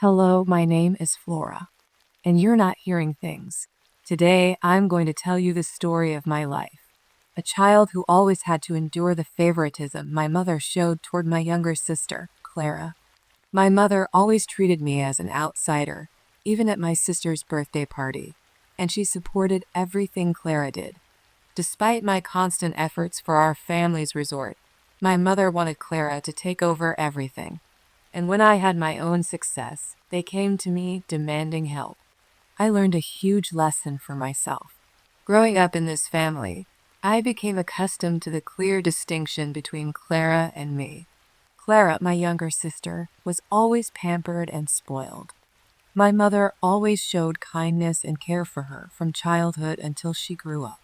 Hello, my name is Flora, and you're not hearing things. Today, I'm going to tell you the story of my life. A child who always had to endure the favoritism my mother showed toward my younger sister, Clara. My mother always treated me as an outsider, even at my sister's birthday party, and she supported everything Clara did. Despite my constant efforts for our family's resort, my mother wanted Clara to take over everything. And when I had my own success, they came to me demanding help. I learned a huge lesson for myself. Growing up in this family, I became accustomed to the clear distinction between Clara and me. Clara, my younger sister, was always pampered and spoiled. My mother always showed kindness and care for her from childhood until she grew up.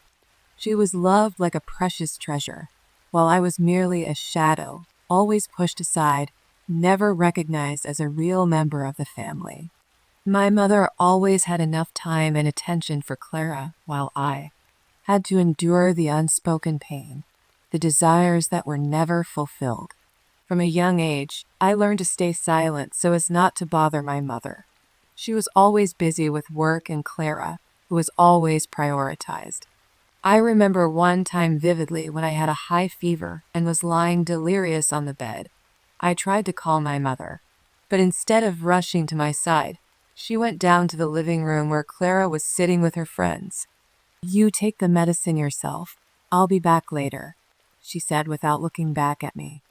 She was loved like a precious treasure, while I was merely a shadow, always pushed aside, never recognized as a real member of the family. My mother always had enough time and attention for Clara, while I had to endure the unspoken pain, the desires that were never fulfilled. From a young age, I learned to stay silent so as not to bother my mother. She was always busy with work and Clara, who was always prioritized. I remember one time vividly when I had a high fever and was lying delirious on the bed. I tried to call my mother, but instead of rushing to my side, she went down to the living room where Clara was sitting with her friends. "You take the medicine yourself. I'll be back later," she said without looking back at me.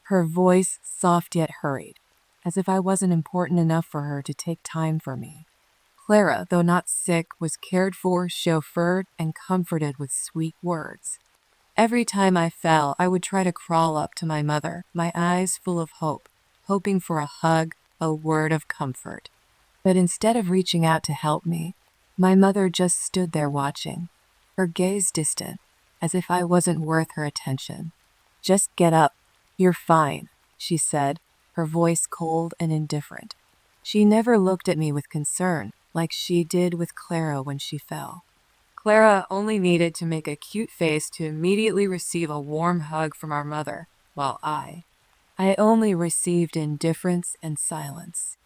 Her voice soft yet hurried, as if I wasn't important enough for her to take time for me. Clara, though not sick, was cared for, chauffeured, and comforted with sweet words. Every time I fell, I would try to crawl up to my mother, my eyes full of hope, hoping for a hug, a word of comfort. But instead of reaching out to help me, my mother just stood there watching, her gaze distant, as if I wasn't worth her attention. "Just get up. You're fine," she said, her voice cold and indifferent. She never looked at me with concern, like she did with Clara when she fell. Clara only needed to make a cute face to immediately receive a warm hug from our mother, while I only received indifference and silence.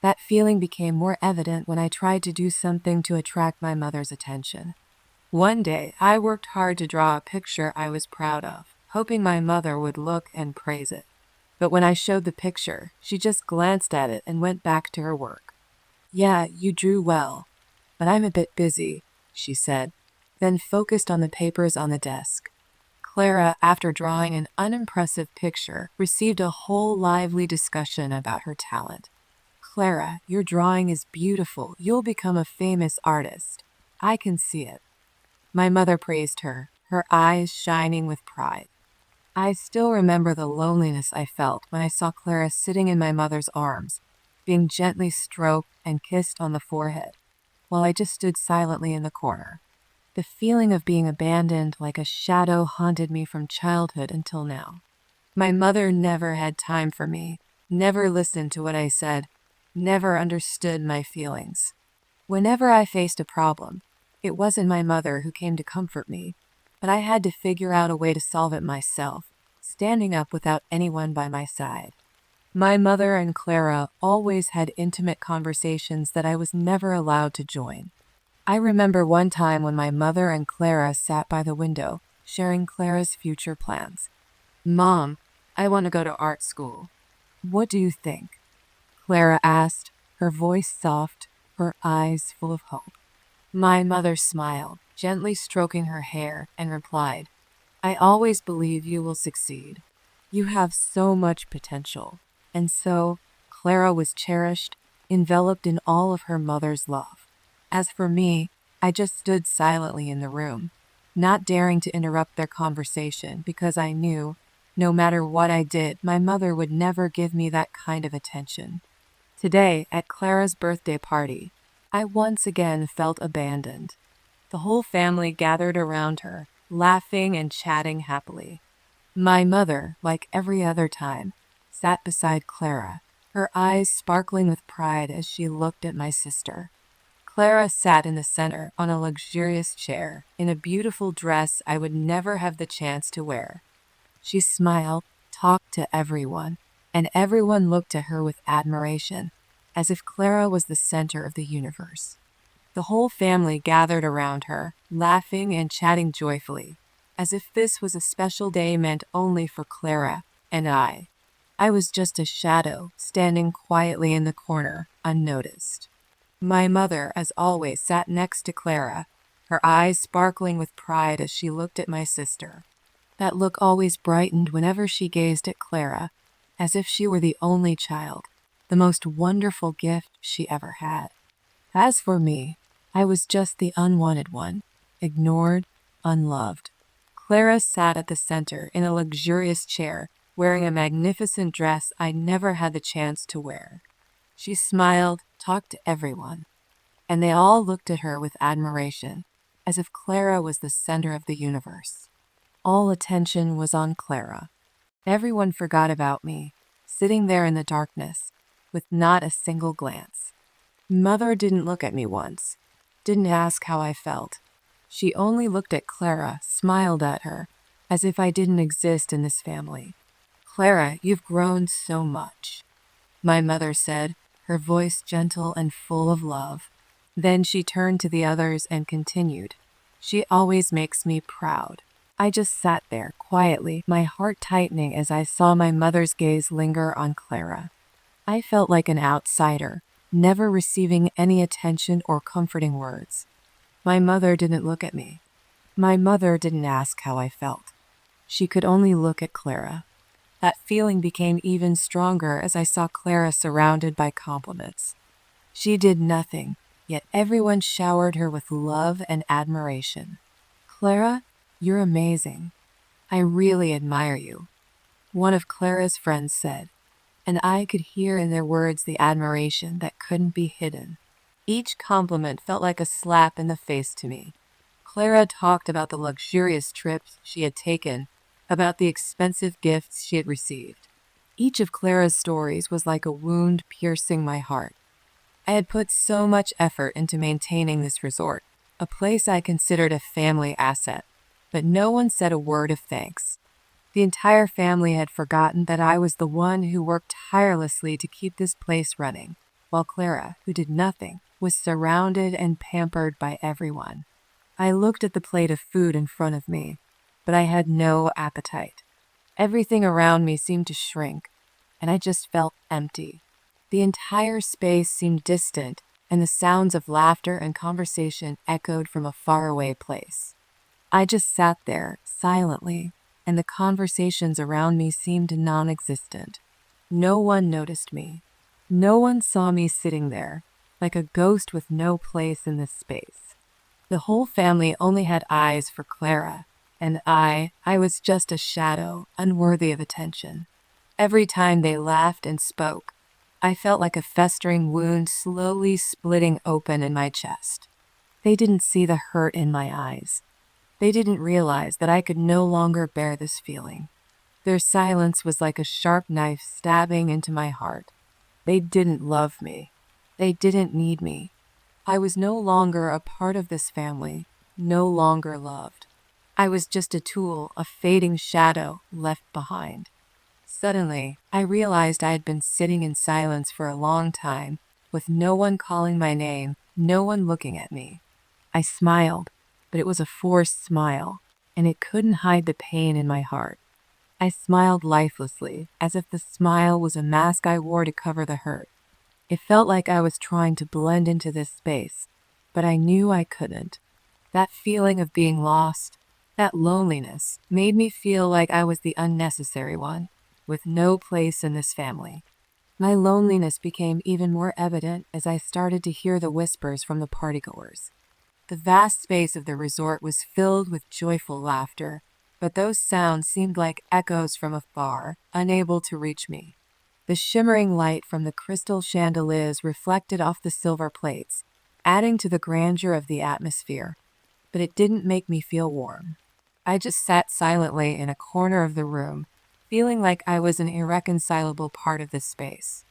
That feeling became more evident when I tried to do something to attract my mother's attention. One day, I worked hard to draw a picture I was proud of, hoping my mother would look and praise it. But when I showed the picture, she just glanced at it and went back to her work. "Yeah, you drew well, but I'm a bit busy," she said, then focused on the papers on the desk. Clara, after drawing an unimpressive picture, received a whole lively discussion about her talent. "Clara, your drawing is beautiful. You'll become a famous artist. I can see it." My mother praised her, her eyes shining with pride. I still remember the loneliness I felt when I saw Clara sitting in my mother's arms, being gently stroked and kissed on the forehead, while I just stood silently in the corner. The feeling of being abandoned like a shadow haunted me from childhood until now. My mother never had time for me, never listened to what I said, never understood my feelings. Whenever I faced a problem, it wasn't my mother who came to comfort me, but I had to figure out a way to solve it myself, standing up without anyone by my side. My mother and Clara always had intimate conversations that I was never allowed to join. I remember one time when my mother and Clara sat by the window, sharing Clara's future plans. "Mom, I want to go to art school. What do you think?" Clara asked, her voice soft, her eyes full of hope. My mother smiled, gently stroking her hair, and replied, "I always believe you will succeed. You have so much potential." And so, Clara was cherished, enveloped in all of her mother's love. As for me, I just stood silently in the room, not daring to interrupt their conversation because I knew, no matter what I did, my mother would never give me that kind of attention. Today, at Clara's birthday party, I once again felt abandoned. The whole family gathered around her, laughing and chatting happily. My mother, like every other time, sat beside Clara, her eyes sparkling with pride as she looked at my sister. Clara sat in the center on a luxurious chair, in a beautiful dress I would never have the chance to wear. She smiled, talked to everyone, and everyone looked at her with admiration, as if Clara was the center of the universe. The whole family gathered around her, laughing and chatting joyfully, as if this was a special day meant only for Clara and I. I was just a shadow, standing quietly in the corner, unnoticed. My mother, as always, sat next to Clara, her eyes sparkling with pride as she looked at my sister. That look always brightened whenever she gazed at Clara, as if she were the only child, the most wonderful gift she ever had. As for me, I was just the unwanted one, ignored, unloved. Clara sat at the center in a luxurious chair, wearing a magnificent dress I never had the chance to wear. She smiled, talked to everyone, and they all looked at her with admiration, as if Clara was the center of the universe. All attention was on Clara. Everyone forgot about me, sitting there in the darkness, with not a single glance. Mother didn't look at me once, didn't ask how I felt. She only looked at Clara, smiled at her, as if I didn't exist in this family. Clara, you've grown so much, my mother said, her voice gentle and full of love. Then she turned to the others and continued, she always makes me proud. I just sat there, quietly, my heart tightening as I saw my mother's gaze linger on Clara. I felt like an outsider, never receiving any attention or comforting words. My mother didn't look at me. My mother didn't ask how I felt. She could only look at Clara. That feeling became even stronger as I saw Clara surrounded by compliments. She did nothing, yet everyone showered her with love and admiration. Clara, you're amazing. I really admire you, one of Clara's friends said, and I could hear in their words the admiration that couldn't be hidden. Each compliment felt like a slap in the face to me. Clara talked about the luxurious trips she had taken, about the expensive gifts she had received. Each of Clara's stories was like a wound piercing my heart. I had put so much effort into maintaining this resort, a place I considered a family asset, but no one said a word of thanks. The entire family had forgotten that I was the one who worked tirelessly to keep this place running, while Clara, who did nothing, was surrounded and pampered by everyone. I looked at the plate of food in front of me, but I had no appetite. Everything around me seemed to shrink, and I just felt empty. The entire space seemed distant, and the sounds of laughter and conversation echoed from a faraway place. I just sat there, silently, and the conversations around me seemed non-existent. No one noticed me. No one saw me sitting there, like a ghost with no place in this space. The whole family only had eyes for Clara, and I was just a shadow, unworthy of attention. Every time they laughed and spoke, I felt like a festering wound slowly splitting open in my chest. They didn't see the hurt in my eyes. They didn't realize that I could no longer bear this feeling. Their silence was like a sharp knife stabbing into my heart. They didn't love me. They didn't need me. I was no longer a part of this family, no longer loved. I was just a tool, a fading shadow left behind. Suddenly, I realized I had been sitting in silence for a long time, with no one calling my name, no one looking at me. I smiled, but it was a forced smile, and it couldn't hide the pain in my heart. I smiled lifelessly, as if the smile was a mask I wore to cover the hurt. It felt like I was trying to blend into this space, but I knew I couldn't. That feeling of being lost, that loneliness, made me feel like I was the unnecessary one, with no place in this family. My loneliness became even more evident as I started to hear the whispers from the partygoers. The vast space of the resort was filled with joyful laughter, but those sounds seemed like echoes from afar, unable to reach me. The shimmering light from the crystal chandeliers reflected off the silver plates, adding to the grandeur of the atmosphere, but it didn't make me feel warm. I just sat silently in a corner of the room, feeling like I was an irreconcilable part of this space.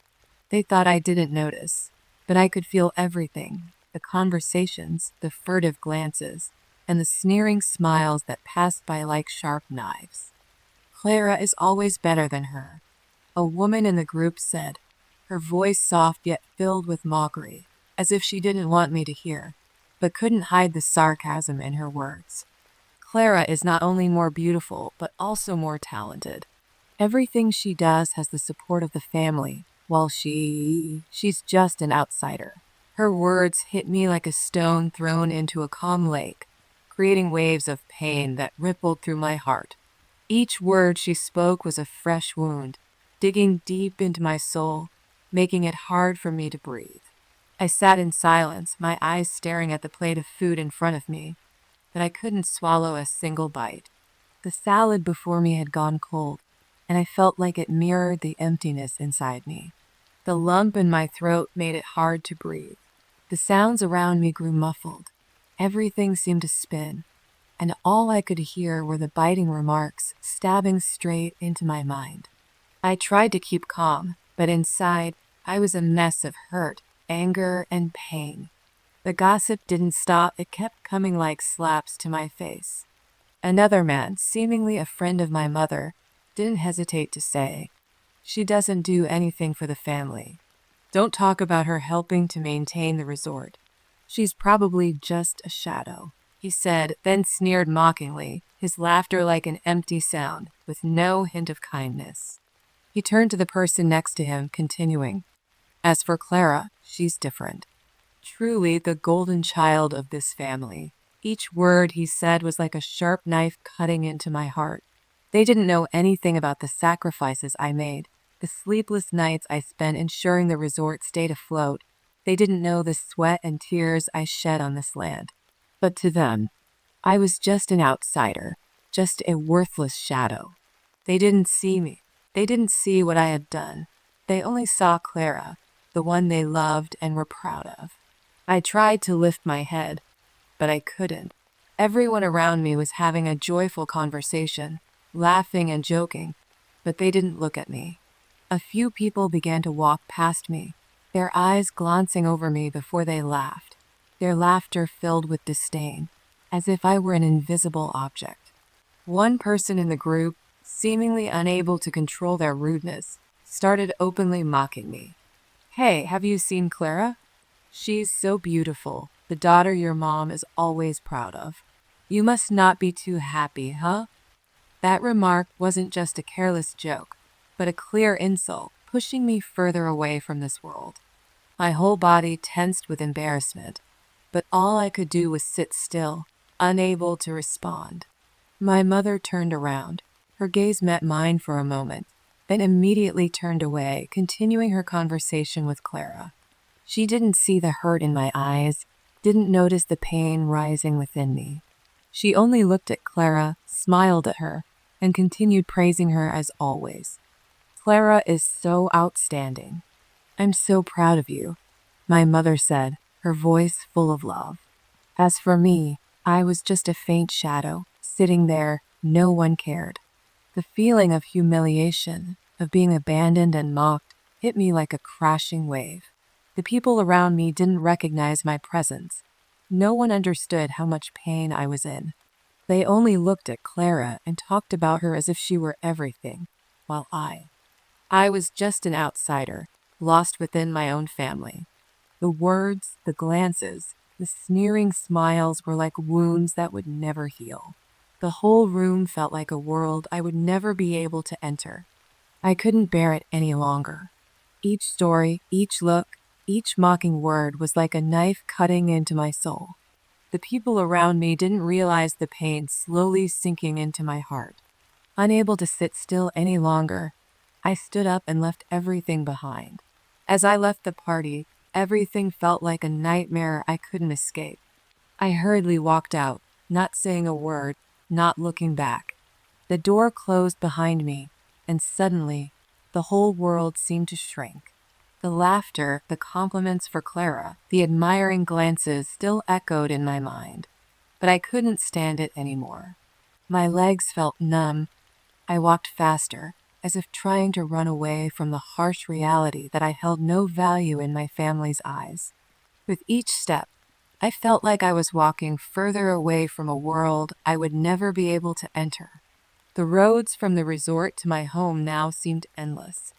They thought I didn't notice, but I could feel everything. The conversations, the furtive glances, and the sneering smiles that passed by like sharp knives. Clara is always better than her, a woman in the group said. her voice soft yet filled with mockery, as if she didn't want me to hear, but couldn't hide the sarcasm in her words. Clara is not only more beautiful, but also more talented. Everything she does has the support of the family, while she's just an outsider. Her words hit me like a stone thrown into a calm lake, creating waves of pain that rippled through my heart. Each word she spoke was a fresh wound, digging deep into my soul, making it hard for me to breathe. I sat in silence, my eyes staring at the plate of food in front of me, but I couldn't swallow a single bite. The salad before me had gone cold, and I felt like it mirrored the emptiness inside me. The lump in my throat made it hard to breathe. The sounds around me grew muffled. Everything seemed to spin, and all I could hear were the biting remarks stabbing straight into my mind. I tried to keep calm, but inside, I was a mess of hurt, anger, and pain. The gossip didn't stop, it kept coming like slaps to my face. Another man, seemingly a friend of my mother, didn't hesitate to say, "She doesn't do anything for the family. Don't talk about her helping to maintain the resort. She's probably just a shadow," he said, then sneered mockingly, his laughter like an empty sound, with no hint of kindness. He turned to the person next to him, continuing, "As for Clara, she's different. Truly the golden child of this family." Each word he said was like a sharp knife cutting into my heart. They didn't know anything about the sacrifices I made, the sleepless nights I spent ensuring the resort stayed afloat. They didn't know the sweat and tears I shed on this land. But to them, I was just an outsider, just a worthless shadow. They didn't see me. They didn't see what I had done. They only saw Clara, the one they loved and were proud of. I tried to lift my head, but I couldn't. Everyone around me was having a joyful conversation, laughing and joking, but they didn't look at me. A few people began to walk past me, their eyes glancing over me before they laughed, their laughter filled with disdain, as if I were an invisible object. One person in the group, seemingly unable to control their rudeness, started openly mocking me. "Hey, have you seen Clara? She's so beautiful, the daughter your mom is always proud of. You must not be too happy, huh?" That remark wasn't just a careless joke, but a clear insult, pushing me further away from this world. My whole body tensed with embarrassment, but all I could do was sit still, unable to respond. My mother turned around. Her gaze met mine for a moment, then immediately turned away, continuing her conversation with Clara. She didn't see the hurt in my eyes, didn't notice the pain rising within me. She only looked at Clara, smiled at her, and continued praising her as always. "Clara is so outstanding. I'm so proud of you," my mother said, her voice full of love. As for me, I was just a faint shadow, sitting there, no one cared. The feeling of humiliation, of being abandoned and mocked, hit me like a crashing wave. The people around me didn't recognize my presence. No one understood how much pain I was in. They only looked at Clara and talked about her as if she were everything, while I was just an outsider, lost within my own family. The words, the glances, the sneering smiles were like wounds that would never heal. The whole room felt like a world I would never be able to enter. I couldn't bear it any longer. Each story, each look, each mocking word was like a knife cutting into my soul. The people around me didn't realize the pain slowly sinking into my heart. Unable to sit still any longer, I stood up and left everything behind. As I left the party, everything felt like a nightmare I couldn't escape. I hurriedly walked out, not saying a word, not looking back. The door closed behind me, and suddenly, the whole world seemed to shrink. The laughter, the compliments for Clara, the admiring glances still echoed in my mind, but I couldn't stand it anymore. My legs felt numb. I walked faster, as if trying to run away from the harsh reality that I held no value in my family's eyes. With each step, I felt like I was walking further away from a world I would never be able to enter. The roads from the resort to my home now seemed endless.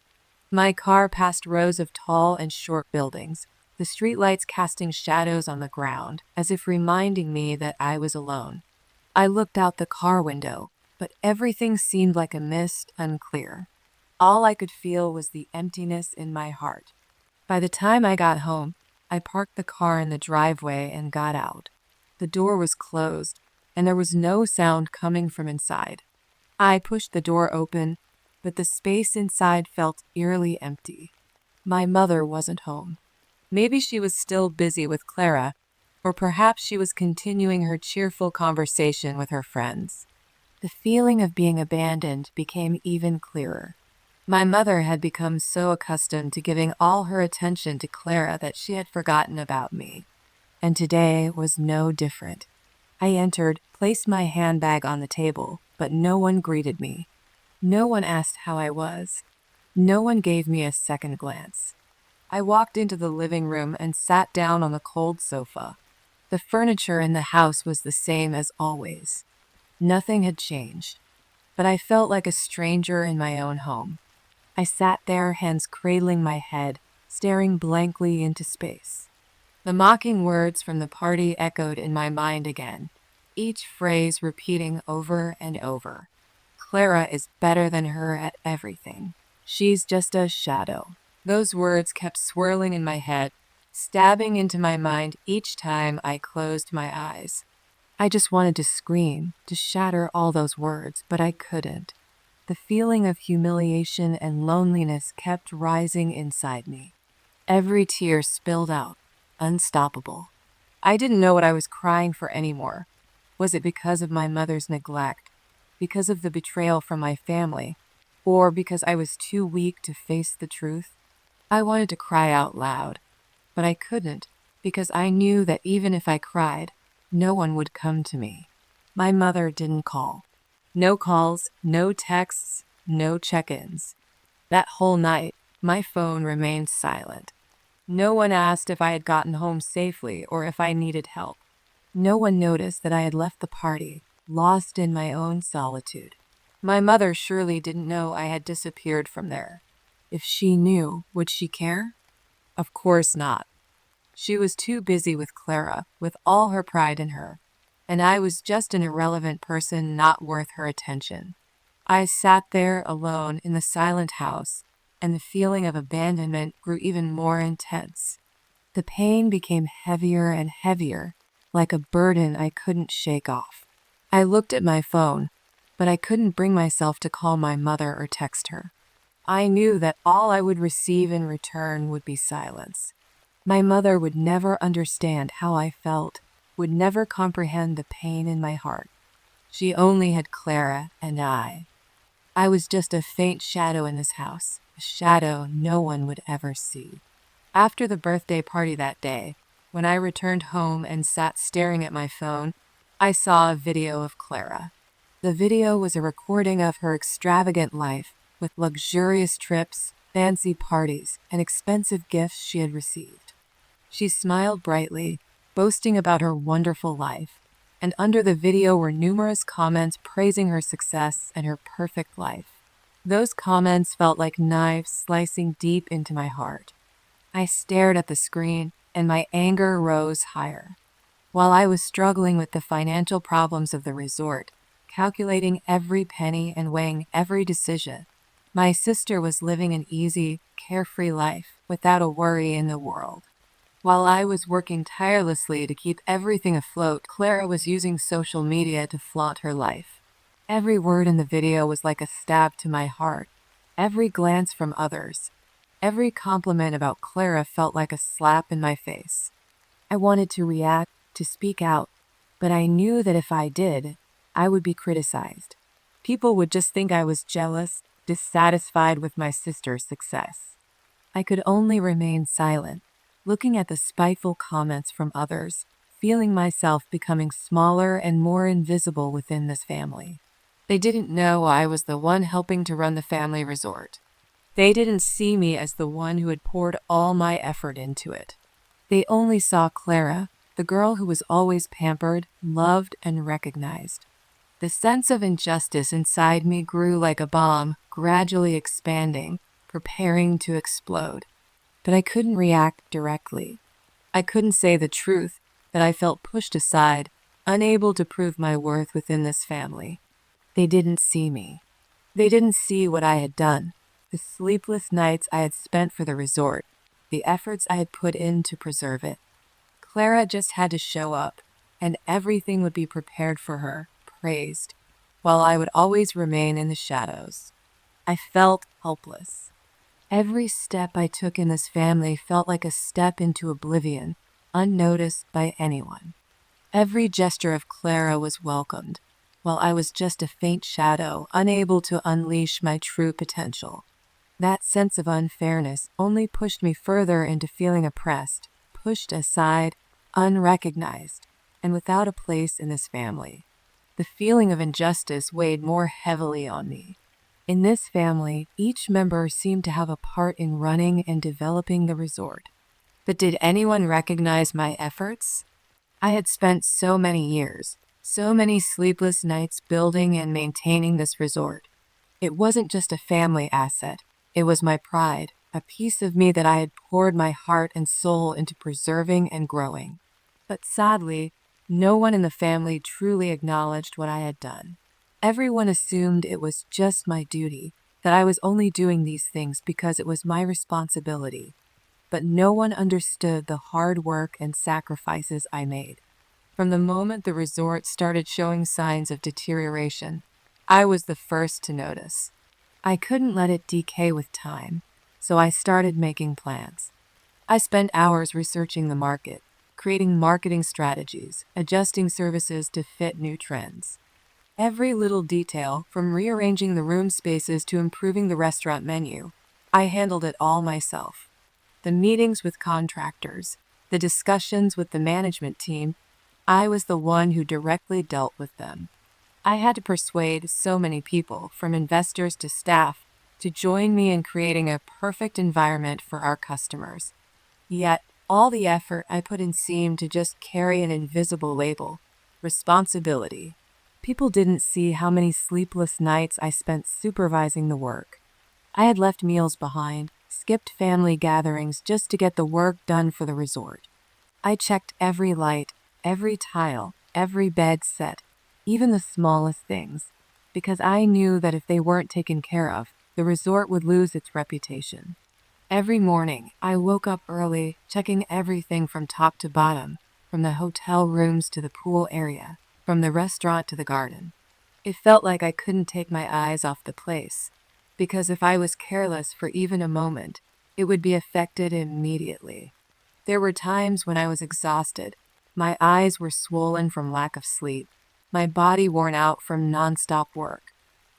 My car passed rows of tall and short buildings, the streetlights casting shadows on the ground, as if reminding me that I was alone. I looked out the car window, but everything seemed like a mist, unclear. All I could feel was the emptiness in my heart. By the time I got home, I parked the car in the driveway and got out. The door was closed, and there was no sound coming from inside. I pushed the door open, but the space inside felt eerily empty. My mother wasn't home. Maybe she was still busy with Clara, or perhaps she was continuing her cheerful conversation with her friends. The feeling of being abandoned became even clearer. My mother had become so accustomed to giving all her attention to Clara that she had forgotten about me. And today was no different. I entered, placed my handbag on the table, but no one greeted me. No one asked how I was. No one gave me a second glance. I walked into the living room and sat down on the cold sofa. The furniture in the house was the same as always. Nothing had changed, but I felt like a stranger in my own home. I sat there, hands cradling my head, staring blankly into space. The mocking words from the party echoed in my mind again, each phrase repeating over and over. Clara is better than her at everything. She's just a shadow. Those words kept swirling in my head, stabbing into my mind each time I closed my eyes. I just wanted to scream, to shatter all those words, but I couldn't. The feeling of humiliation and loneliness kept rising inside me. Every tear spilled out, unstoppable. I didn't know what I was crying for anymore. Was it because of my mother's neglect, because of the betrayal from my family, or because I was too weak to face the truth? I wanted to cry out loud, but I couldn't because I knew that even if I cried, no one would come to me. My mother didn't call. No calls, no texts, no check-ins. That whole night, my phone remained silent. No one asked if I had gotten home safely or if I needed help. No one noticed that I had left the party, lost in my own solitude. My mother surely didn't know I had disappeared from there. If she knew, would she care? Of course not. She was too busy with Clara, with all her pride in her, and I was just an irrelevant person not worth her attention. I sat there alone in the silent house, and the feeling of abandonment grew even more intense. The pain became heavier and heavier, like a burden I couldn't shake off. I looked at my phone, but I couldn't bring myself to call my mother or text her. I knew that all I would receive in return would be silence. My mother would never understand how I felt, would never comprehend the pain in my heart. She only had Clara and I. I was just a faint shadow in this house, a shadow no one would ever see. After the birthday party that day, when I returned home and sat staring at my phone, I saw a video of Clara. The video was a recording of her extravagant life, with luxurious trips, fancy parties, and expensive gifts she had received. She smiled brightly, boasting about her wonderful life, and under the video were numerous comments praising her success and her perfect life. Those comments felt like knives slicing deep into my heart. I stared at the screen, and my anger rose higher. While I was struggling with the financial problems of the resort, calculating every penny and weighing every decision, my sister was living an easy, carefree life without a worry in the world. While I was working tirelessly to keep everything afloat, Clara was using social media to flaunt her life. Every word in the video was like a stab to my heart. Every glance from others, every compliment about Clara felt like a slap in my face. I wanted to react, to speak out, but I knew that if I did, I would be criticized. People would just think I was jealous, dissatisfied with my sister's success. I could only remain silent, looking at the spiteful comments from others, feeling myself becoming smaller and more invisible within this family. They didn't know I was the one helping to run the family resort. They didn't see me as the one who had poured all my effort into it. They only saw Clara, the girl who was always pampered, loved, and recognized. The sense of injustice inside me grew like a bomb, gradually expanding, preparing to explode. But I couldn't react directly. I couldn't say the truth that I felt pushed aside, unable to prove my worth within this family. They didn't see me. They didn't see what I had done, the sleepless nights I had spent for the resort, the efforts I had put in to preserve it. Clara just had to show up, and everything would be prepared for her, praised, while I would always remain in the shadows. I felt helpless. Every step I took in this family felt like a step into oblivion, unnoticed by anyone. Every gesture of Clara was welcomed, while I was just a faint shadow, unable to unleash my true potential. That sense of unfairness only pushed me further into feeling oppressed, pushed aside, unrecognized, and without a place in this family. The feeling of injustice weighed more heavily on me. In this family, each member seemed to have a part in running and developing the resort. But did anyone recognize my efforts? I had spent so many years, so many sleepless nights building and maintaining this resort. It wasn't just a family asset, it was my pride, a piece of me that I had poured my heart and soul into preserving and growing. But sadly, no one in the family truly acknowledged what I had done. Everyone assumed it was just my duty, that I was only doing these things because it was my responsibility. But no one understood the hard work and sacrifices I made. From the moment the resort started showing signs of deterioration, I was the first to notice. I couldn't let it decay with time, so I started making plans. I spent hours researching the market, creating marketing strategies, adjusting services to fit new trends. Every little detail, from rearranging the room spaces to improving the restaurant menu, I handled it all myself. The meetings with contractors, the discussions with the management team, I was the one who directly dealt with them. I had to persuade so many people, from investors to staff, to join me in creating a perfect environment for our customers. Yet, all the effort I put in seemed to just carry an invisible label: responsibility. People didn't see how many sleepless nights I spent supervising the work. I had left meals behind, skipped family gatherings just to get the work done for the resort. I checked every light, every tile, every bed set, even the smallest things, because I knew that if they weren't taken care of, the resort would lose its reputation. Every morning, I woke up early, checking everything from top to bottom, from the hotel rooms to the pool area, from the restaurant to the garden. It felt like I couldn't take my eyes off the place, because if I was careless for even a moment, it would be affected immediately. There were times when I was exhausted. My eyes were swollen from lack of sleep, my body worn out from nonstop work,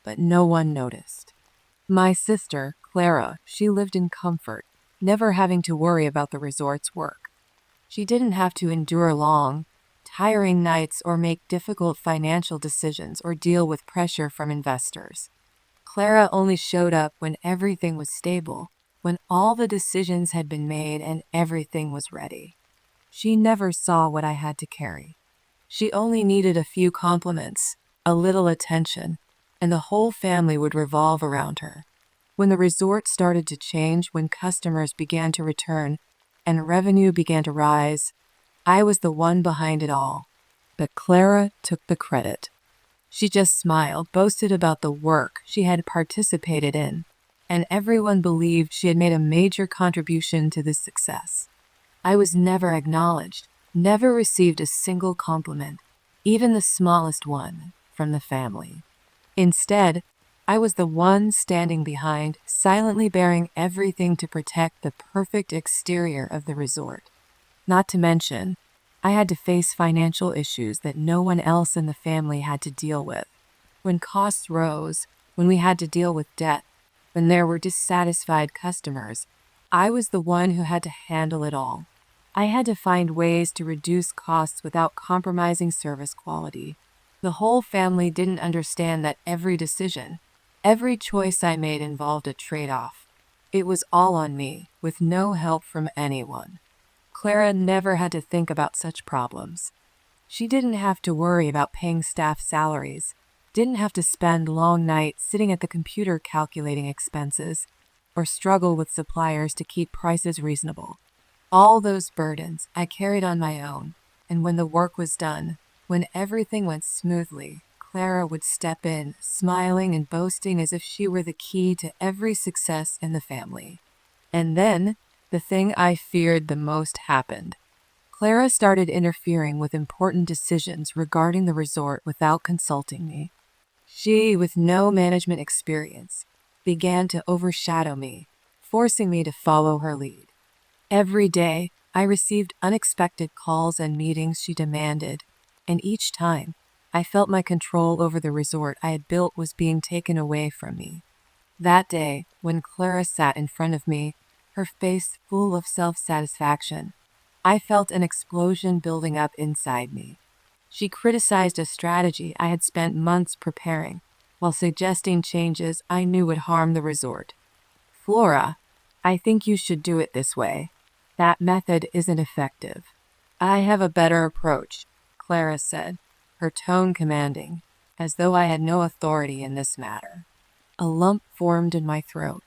but no one noticed. My sister, Clara, she lived in comfort, never having to worry about the resort's work. She didn't have to endure long, tiring nights or make difficult financial decisions or deal with pressure from investors. Clara only showed up when everything was stable, when all the decisions had been made and everything was ready. She never saw what I had to carry. She only needed a few compliments, a little attention, and the whole family would revolve around her. When the resort started to change, when customers began to return, and revenue began to rise, I was the one behind it all. But Clara took the credit. She just smiled, boasted about the work she had participated in, and everyone believed she had made a major contribution to this success. I was never acknowledged, never received a single compliment, even the smallest one, from the family. Instead, I was the one standing behind, silently bearing everything to protect the perfect exterior of the resort. Not to mention, I had to face financial issues that no one else in the family had to deal with. When costs rose, when we had to deal with debt, when there were dissatisfied customers, I was the one who had to handle it all. I had to find ways to reduce costs without compromising service quality. The whole family didn't understand that every decision, every choice I made involved a trade-off. It was all on me, with no help from anyone. Clara never had to think about such problems. She didn't have to worry about paying staff salaries, didn't have to spend long nights sitting at the computer calculating expenses, or struggle with suppliers to keep prices reasonable. All those burdens I carried on my own, and when the work was done, when everything went smoothly, Clara would step in, smiling and boasting as if she were the key to every success in the family. And then, the thing I feared the most happened. Clara started interfering with important decisions regarding the resort without consulting me. She, with no management experience, began to overshadow me, forcing me to follow her lead. Every day, I received unexpected calls and meetings she demanded, and each time, I felt my control over the resort I had built was being taken away from me. That day, when Clara sat in front of me, her face full of self-satisfaction, I felt an explosion building up inside me. She criticized a strategy I had spent months preparing, while suggesting changes I knew would harm the resort. Flora, I think you should do it this way. That method isn't effective. I have a better approach, Clara said, her tone commanding, as though I had no authority in this matter. A lump formed in my throat.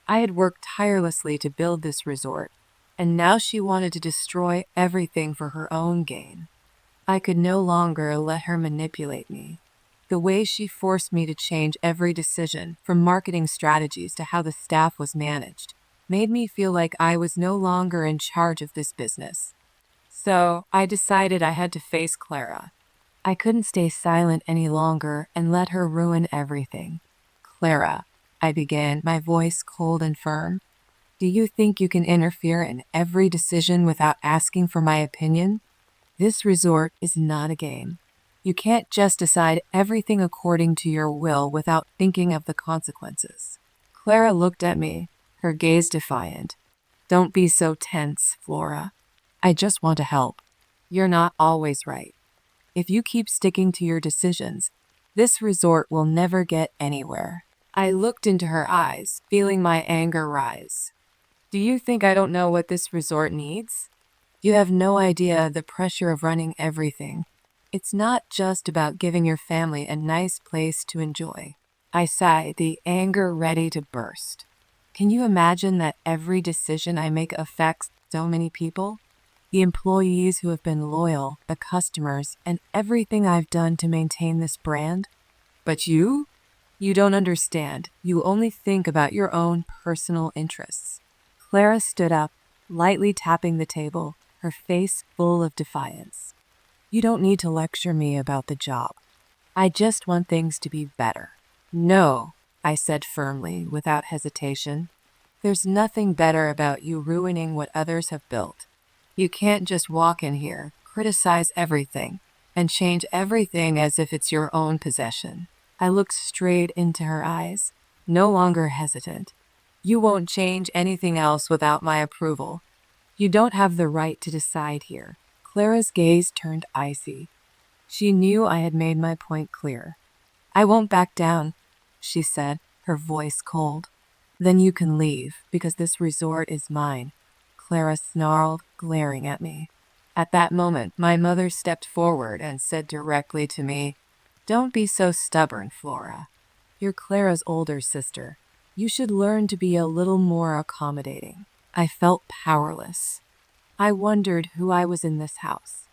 I had worked tirelessly to build this resort, and now she wanted to destroy everything for her own gain. I could no longer let her manipulate me. The way she forced me to change every decision, from marketing strategies to how the staff was managed, made me feel like I was no longer in charge of this business. So I decided I had to face Clara. I couldn't stay silent any longer and let her ruin everything. Clara, I began, my voice cold and firm. Do you think you can interfere in every decision without asking for my opinion? This resort is not a game. You can't just decide everything according to your will without thinking of the consequences. Clara looked at me, her gaze defiant. Don't be so tense, Flora. I just want to help. You're not always right. If you keep sticking to your decisions, this resort will never get anywhere. I looked into her eyes, feeling my anger rise. Do you think I don't know what this resort needs? You have no idea the pressure of running everything. It's not just about giving your family a nice place to enjoy. I sighed, the anger ready to burst. Can you imagine that every decision I make affects so many people? The employees who have been loyal, the customers, and everything I've done to maintain this brand? But you? You don't understand. You only think about your own personal interests. Clara stood up, lightly tapping the table, her face full of defiance. You don't need to lecture me about the job. I just want things to be better. No, I said firmly, without hesitation. There's nothing better about you ruining what others have built. You can't just walk in here, criticize everything, and change everything as if it's your own possession. I looked straight into her eyes, no longer hesitant. You won't change anything else without my approval. You don't have the right to decide here. Clara's gaze turned icy. She knew I had made my point clear. I won't back down, she said, her voice cold. Then you can leave, because this resort is mine, Clara snarled, glaring at me. At that moment, my mother stepped forward and said directly to me, Don't be so stubborn, Flora. You're Clara's older sister. You should learn to be a little more accommodating. I felt powerless. I wondered who I was in this house.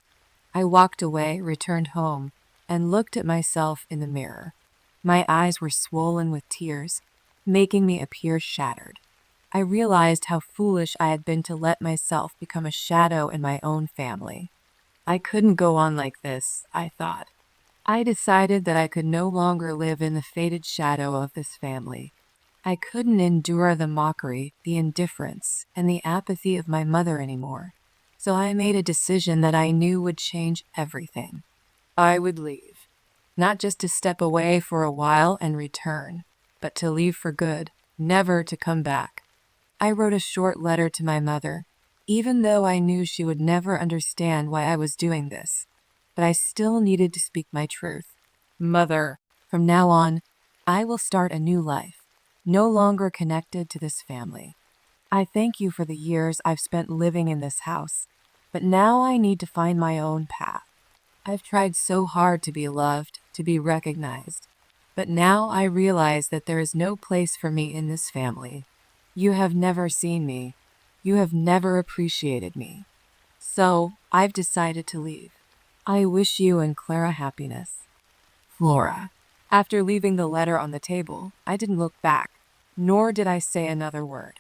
I walked away, returned home, and looked at myself in the mirror. My eyes were swollen with tears, making me appear shattered. I realized how foolish I had been to let myself become a shadow in my own family. I couldn't go on like this, I thought. I decided that I could no longer live in the faded shadow of this family. I couldn't endure the mockery, the indifference, and the apathy of my mother anymore. So I made a decision that I knew would change everything. I would leave. Not just to step away for a while and return, but to leave for good, never to come back. I wrote a short letter to my mother, even though I knew she would never understand why I was doing this. But I still needed to speak my truth. Mother, from now on, I will start a new life, no longer connected to this family. I thank you for the years I've spent living in this house, but now I need to find my own path. I've tried so hard to be loved, to be recognized, but now I realize that there is no place for me in this family. You have never seen me. You have never appreciated me. So, I've decided to leave. I wish you and Clara happiness. Flora. After leaving the letter on the table, I didn't look back, nor did I say another word.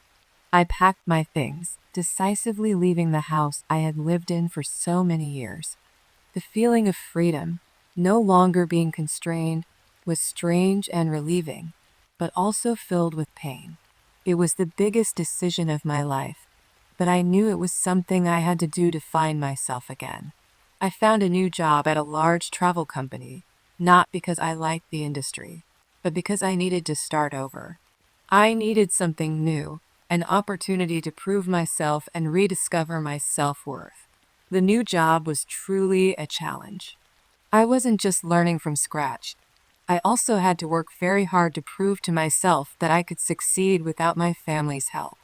I packed my things, decisively leaving the house I had lived in for so many years. The feeling of freedom, no longer being constrained, was strange and relieving, but also filled with pain. It was the biggest decision of my life, but I knew it was something I had to do to find myself again. I found a new job at a large travel company, not because I liked the industry, but because I needed to start over. I needed something new, an opportunity to prove myself and rediscover my self-worth. The new job was truly a challenge. I wasn't just learning from scratch. I also had to work very hard to prove to myself that I could succeed without my family's help.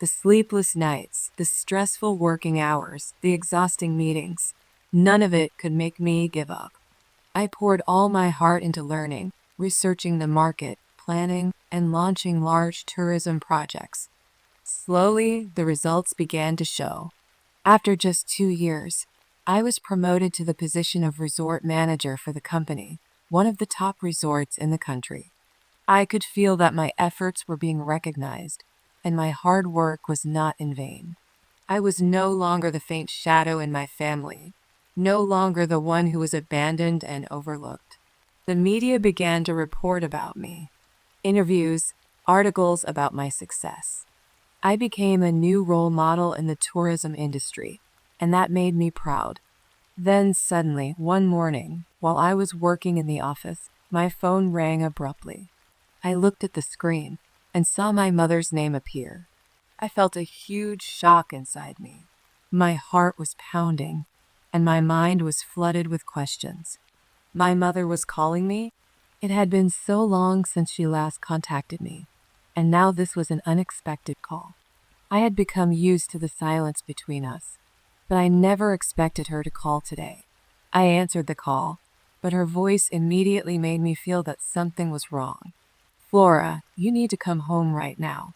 The sleepless nights, the stressful working hours, the exhausting meetings, none of it could make me give up. I poured all my heart into learning, researching the market, planning, and launching large tourism projects. Slowly, the results began to show. After just 2 years, I was promoted to the position of resort manager for the company, one of the top resorts in the country. I could feel that my efforts were being recognized, and my hard work was not in vain. I was no longer the faint shadow in my family, no longer the one who was abandoned and overlooked. The media began to report about me. Interviews, articles about my success. I became a new role model in the tourism industry, and that made me proud. Then suddenly, one morning, while I was working in the office, my phone rang abruptly. I looked at the screen and saw my mother's name appear. I felt a huge shock inside me. My heart was pounding, and my mind was flooded with questions. My mother was calling me? It had been so long since she last contacted me, and now this was an unexpected call. I had become used to the silence between us, but I never expected her to call today. I answered the call, but her voice immediately made me feel that something was wrong. Flora, you need to come home right now.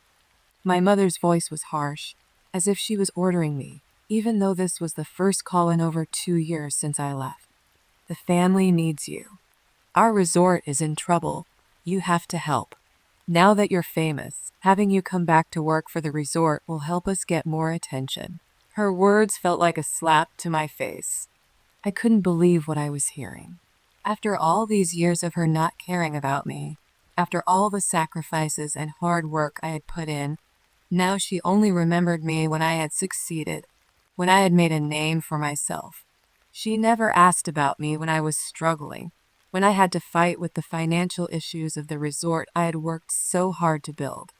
My mother's voice was harsh, as if she was ordering me, even though this was the first call in over 2 years since I left. The family needs you. Our resort is in trouble. You have to help. Now that you're famous, having you come back to work for the resort will help us get more attention. Her words felt like a slap to my face. I couldn't believe what I was hearing. After all these years of her not caring about me, after all the sacrifices and hard work I had put in, now she only remembered me when I had succeeded, when I had made a name for myself. She never asked about me when I was struggling, when I had to fight with the financial issues of the resort I had worked so hard to build.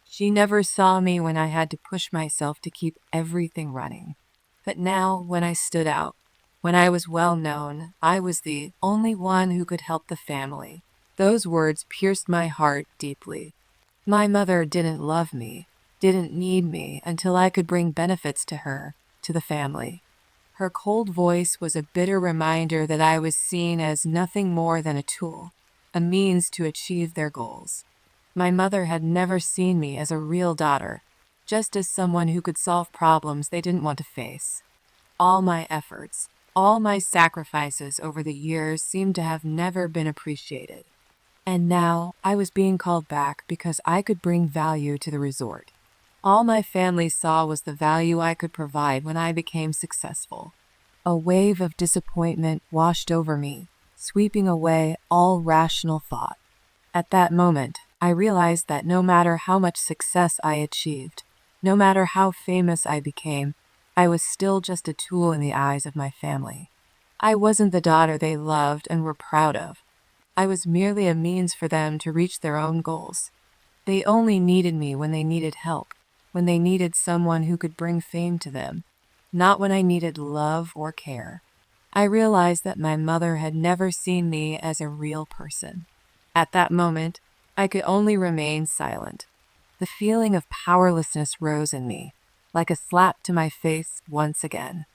She never saw me when I had to push myself to keep everything running. But now, when I stood out, when I was well known, I was the only one who could help the family. Those words pierced my heart deeply. My mother didn't love me, didn't need me until I could bring benefits to her, to the family. Her cold voice was a bitter reminder that I was seen as nothing more than a tool, a means to achieve their goals. My mother had never seen me as a real daughter, just as someone who could solve problems they didn't want to face. All my efforts, all my sacrifices over the years seemed to have never been appreciated. And now I was being called back because I could bring value to the resort. All my family saw was the value I could provide when I became successful. A wave of disappointment washed over me, sweeping away all rational thought. At that moment, I realized that no matter how much success I achieved, no matter how famous I became, I was still just a tool in the eyes of my family. I wasn't the daughter they loved and were proud of. I was merely a means for them to reach their own goals. They only needed me when they needed help, when they needed someone who could bring fame to them, not when I needed love or care. I realized that my mother had never seen me as a real person. At that moment, I could only remain silent. The feeling of powerlessness rose in me, like a slap to my face once again.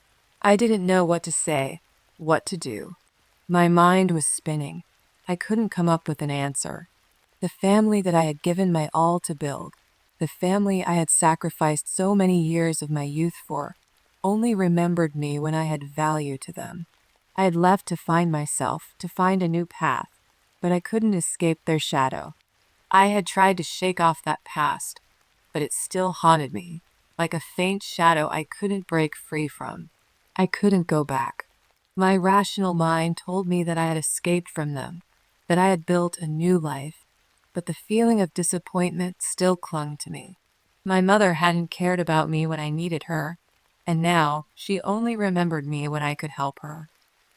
I didn't know what to say, what to do. My mind was spinning. I couldn't come up with an answer. The family that I had given my all to build, The family I had sacrificed so many years of my youth for only remembered me when I had value to them. I had left to find myself, to find a new path, but I couldn't escape their shadow. I had tried to shake off that past, but it still haunted me, like a faint shadow I couldn't break free from. I couldn't go back. My rational mind told me that I had escaped from them, that I had built a new life, but the feeling of disappointment still clung to me. My mother hadn't cared about me when I needed her, and now she only remembered me when I could help her.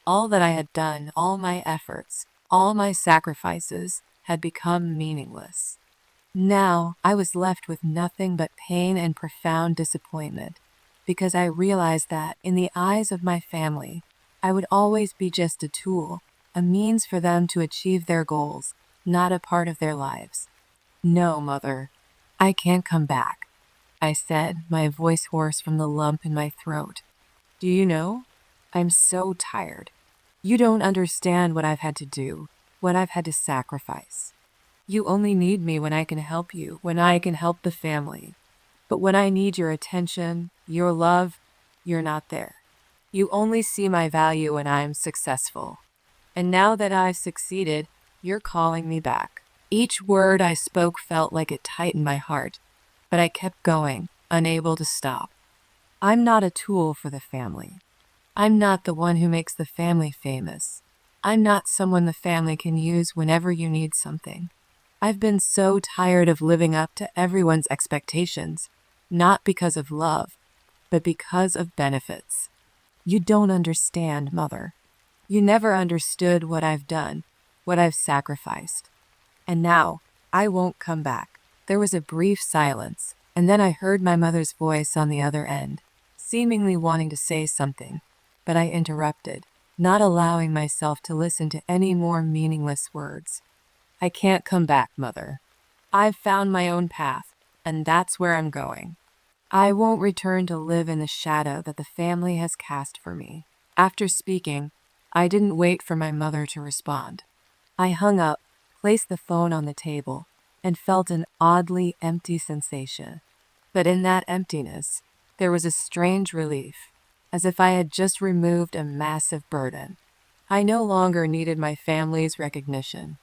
All that I had done, all my efforts, all my sacrifices had become meaningless. Now I was left with nothing but pain and profound disappointment, because I realized that, in the eyes of my family, I would always be just a tool, a means for them to achieve their goals, not a part of their lives. No, Mother, I can't come back, I said, my voice hoarse from the lump in my throat. Do you know? I'm so tired. You don't understand what I've had to do, what I've had to sacrifice. You only need me when I can help you, when I can help the family. But when I need your attention, your love, you're not there. You only see my value when I'm successful. And now that I've succeeded, you're calling me back. Each word I spoke felt like it tightened my heart, but I kept going, unable to stop. I'm not a tool for the family. I'm not the one who makes the family famous. I'm not someone the family can use whenever you need something. I've been so tired of living up to everyone's expectations, not because of love, but because of benefits. You don't understand, Mother. You never understood what I've done, what I've sacrificed. And now, I won't come back. There was a brief silence, and then I heard my mother's voice on the other end, seemingly wanting to say something, but I interrupted, not allowing myself to listen to any more meaningless words. I can't come back, Mother. I've found my own path, and that's where I'm going. I won't return to live in the shadow that the family has cast for me. After speaking, I didn't wait for my mother to respond. I hung up, placed the phone on the table, and felt an oddly empty sensation. But in that emptiness, there was a strange relief, as if I had just removed a massive burden. I no longer needed my family's recognition.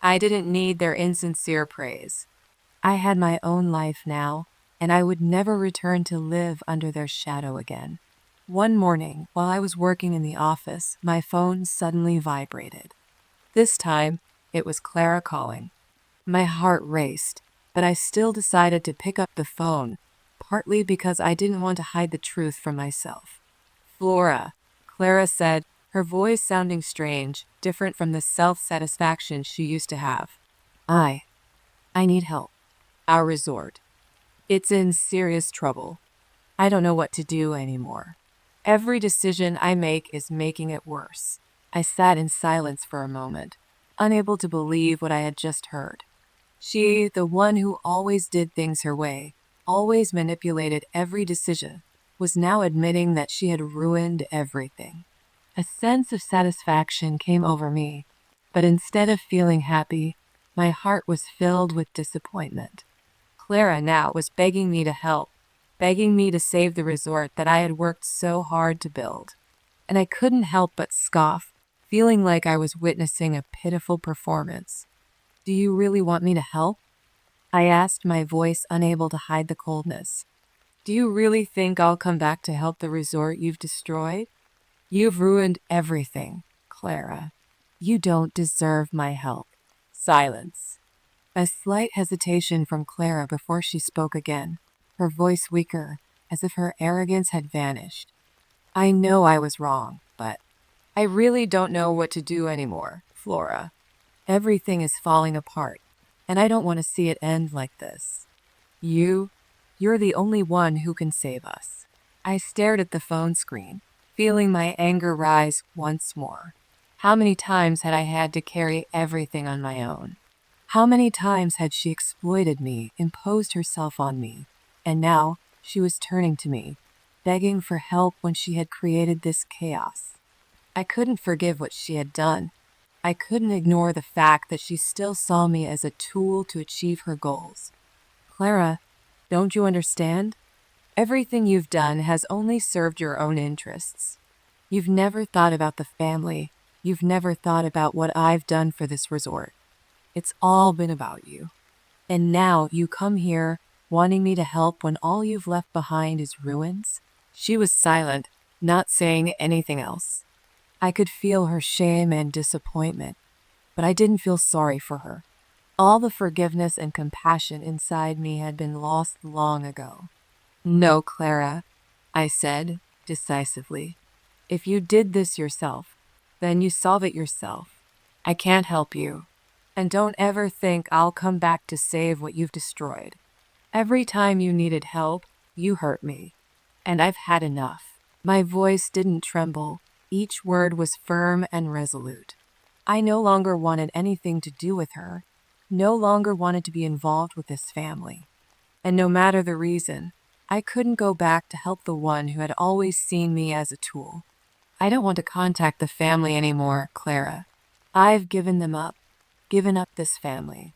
I didn't need their insincere praise. I had my own life now, and I would never return to live under their shadow again. One morning, while I was working in the office, my phone suddenly vibrated. This time, it was Clara calling. My heart raced, but I still decided to pick up the phone, partly because I didn't want to hide the truth from myself. Flora, Clara said, her voice sounding strange, different from the self-satisfaction she used to have. I need help. Our resort. It's in serious trouble. I don't know what to do anymore. Every decision I make is making it worse. I sat in silence for a moment, unable to believe what I had just heard. She, the one who always did things her way, always manipulated every decision, was now admitting that she had ruined everything. A sense of satisfaction came over me, but instead of feeling happy, my heart was filled with disappointment. Clara now was begging me to help, begging me to save the resort that I had worked so hard to build. And I couldn't help but scoff, feeling like I was witnessing a pitiful performance. Do you really want me to help? I asked, my voice unable to hide the coldness. Do you really think I'll come back to help the resort you've destroyed? You've ruined everything, Clara. You don't deserve my help. Silence. A slight hesitation from Clara before she spoke again, her voice weaker, as if her arrogance had vanished. I know I was wrong, but I really don't know what to do anymore, Flora. Everything is falling apart, and I don't want to see it end like this. You're the only one who can save us. I stared at the phone screen, feeling my anger rise once more. How many times had I had to carry everything on my own? How many times had she exploited me, imposed herself on me, and now she was turning to me, begging for help when she had created this chaos. I couldn't forgive what she had done. I couldn't ignore the fact that she still saw me as a tool to achieve her goals. Clara, Don't you understand? Everything you've done has only served your own interests. You've never thought about the family. You've never thought about what I've done for this resort. It's all been about you. And now you come here wanting me to help when all you've left behind is ruins? She was silent, not saying anything else. I could feel her shame and disappointment, but I didn't feel sorry for her. All the forgiveness and compassion inside me had been lost long ago. No, Clara, I said decisively. If you did this yourself, then you solve it yourself. I can't help you. And don't ever think I'll come back to save what you've destroyed. Every time you needed help, you hurt me. And I've had enough. My voice didn't tremble. Each word was firm and resolute. I no longer wanted anything to do with her. No longer wanted to be involved with this family. And no matter the reason, I couldn't go back to help the one who had always seen me as a tool. I don't want to contact the family anymore, Clara. I've given them up. Given up this family.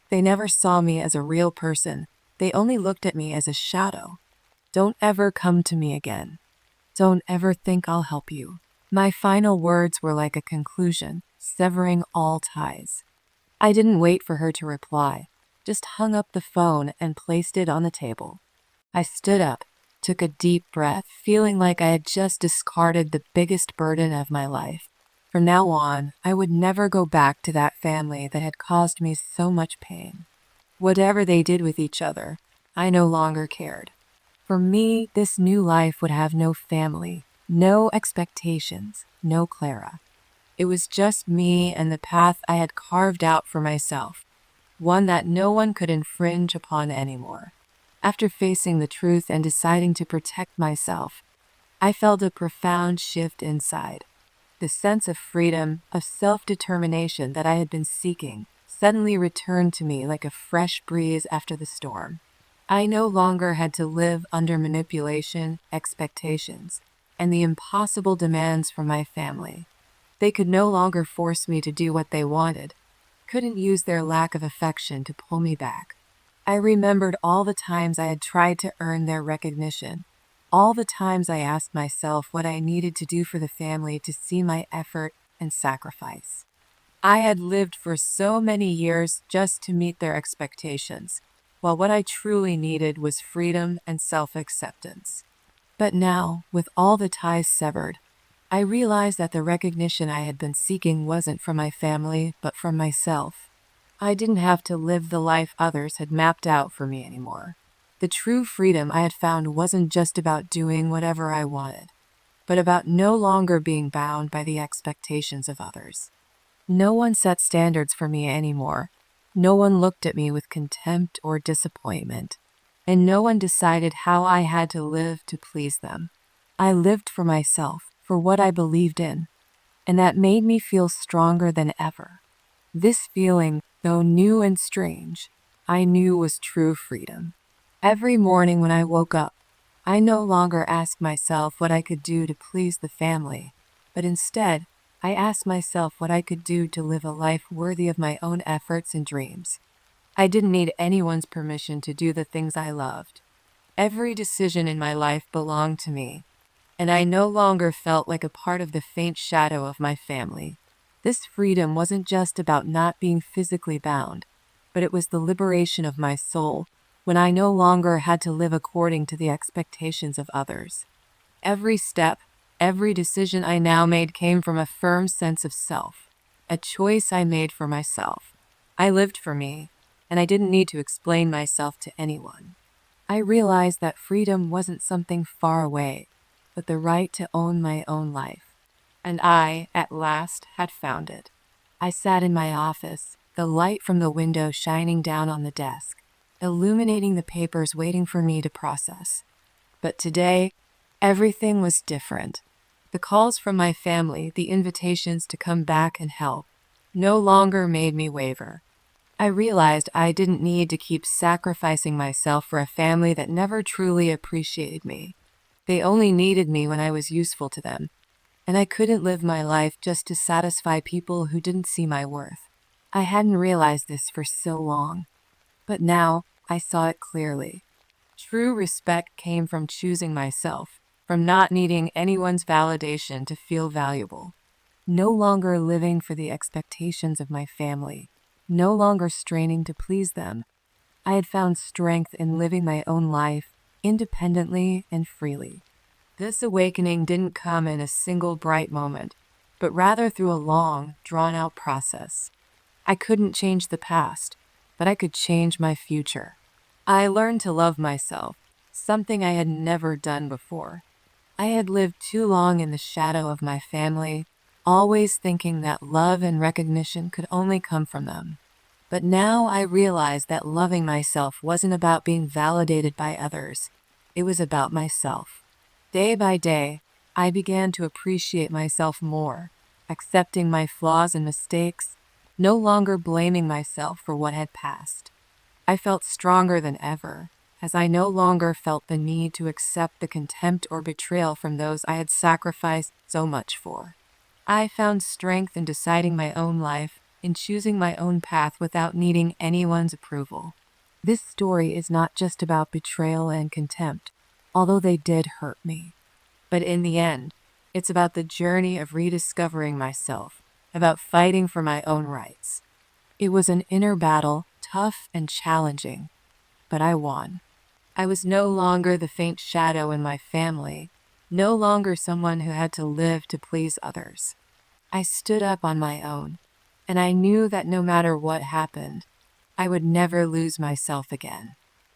They never saw me as a real person. They only looked at me as a shadow. Don't ever come to me again. Don't ever think I'll help you. My final words were like a conclusion, severing all ties. I didn't wait for her to reply, just hung up the phone and placed it on the table. I stood up, took a deep breath, feeling like I had just discarded the biggest burden of my life. From now on, I would never go back to that family that had caused me so much pain. Whatever they did with each other, I no longer cared. For me, this new life would have no family, no expectations, no Clara. It was just me and the path I had carved out for myself, one that no one could infringe upon anymore. After facing the truth and deciding to protect myself, I felt a profound shift inside. The sense of freedom, of self-determination that I had been seeking, suddenly returned to me like a fresh breeze after the storm. I no longer had to live under manipulation, expectations, and the impossible demands from my family. They could no longer force me to do what they wanted, couldn't use their lack of affection to pull me back. I remembered all the times I had tried to earn their recognition, all the times I asked myself what I needed to do for the family to see my effort and sacrifice. I had lived for so many years just to meet their expectations, while what I truly needed was freedom and self-acceptance. But now, with all the ties severed, I realized that the recognition I had been seeking wasn't from my family, but from myself. I didn't have to live the life others had mapped out for me anymore. The true freedom I had found wasn't just about doing whatever I wanted, but about no longer being bound by the expectations of others. No one set standards for me anymore. No one looked at me with contempt or disappointment, and no one decided how I had to live to please them. I lived for myself, for what I believed in, and that made me feel stronger than ever. This feeling, though new and strange, I knew was true freedom. Every morning when I woke up, I no longer asked myself what I could do to please the family, but instead, I asked myself what I could do to live a life worthy of my own efforts and dreams. I didn't need anyone's permission to do the things I loved. Every decision in my life belonged to me, and I no longer felt like a part of the faint shadow of my family. This freedom wasn't just about not being physically bound, but it was the liberation of my soul when I no longer had to live according to the expectations of others. Every step, every decision I now made came from a firm sense of self, a choice I made for myself. I lived for me, and I didn't need to explain myself to anyone. I realized that freedom wasn't something far away, but the right to own my own life. And I, at last, had found it. I sat in my office, the light from the window shining down on the desk, illuminating the papers waiting for me to process. But today, everything was different. The calls from my family, the invitations to come back and help, no longer made me waver. I realized I didn't need to keep sacrificing myself for a family that never truly appreciated me. They only needed me when I was useful to them, and I couldn't live my life just to satisfy people who didn't see my worth. I hadn't realized this for so long, but now I saw it clearly. True respect came from choosing myself, from not needing anyone's validation to feel valuable. No longer living for the expectations of my family, no longer straining to please them. I had found strength in living my own life independently and freely. This awakening didn't come in a single bright moment, but rather through a long, drawn-out process. I couldn't change the past, but I could change my future. I learned to love myself, something I had never done before. I had lived too long in the shadow of my family, always thinking that love and recognition could only come from them. But now I realized that loving myself wasn't about being validated by others. It was about myself. Day by day, I began to appreciate myself more, accepting my flaws and mistakes, no longer blaming myself for what had passed. I felt stronger than ever, as I no longer felt the need to accept the contempt or betrayal from those I had sacrificed so much for. I found strength in deciding my own life, in choosing my own path without needing anyone's approval. This story is not just about betrayal and contempt, although they did hurt me. But in the end, it's about the journey of rediscovering myself, about fighting for my own rights. It was an inner battle, tough and challenging, but I won. I was no longer the faint shadow in my family, no longer someone who had to live to please others. I stood up on my own, and I knew that no matter what happened, I would never lose myself again.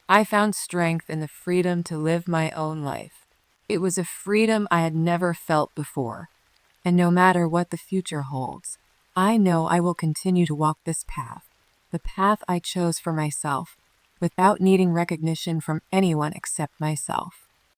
I found strength in the freedom to live my own life. It was a freedom I had never felt before, and no matter what the future holds, I know I will continue to walk this path, the path I chose for myself, without needing recognition from anyone except myself.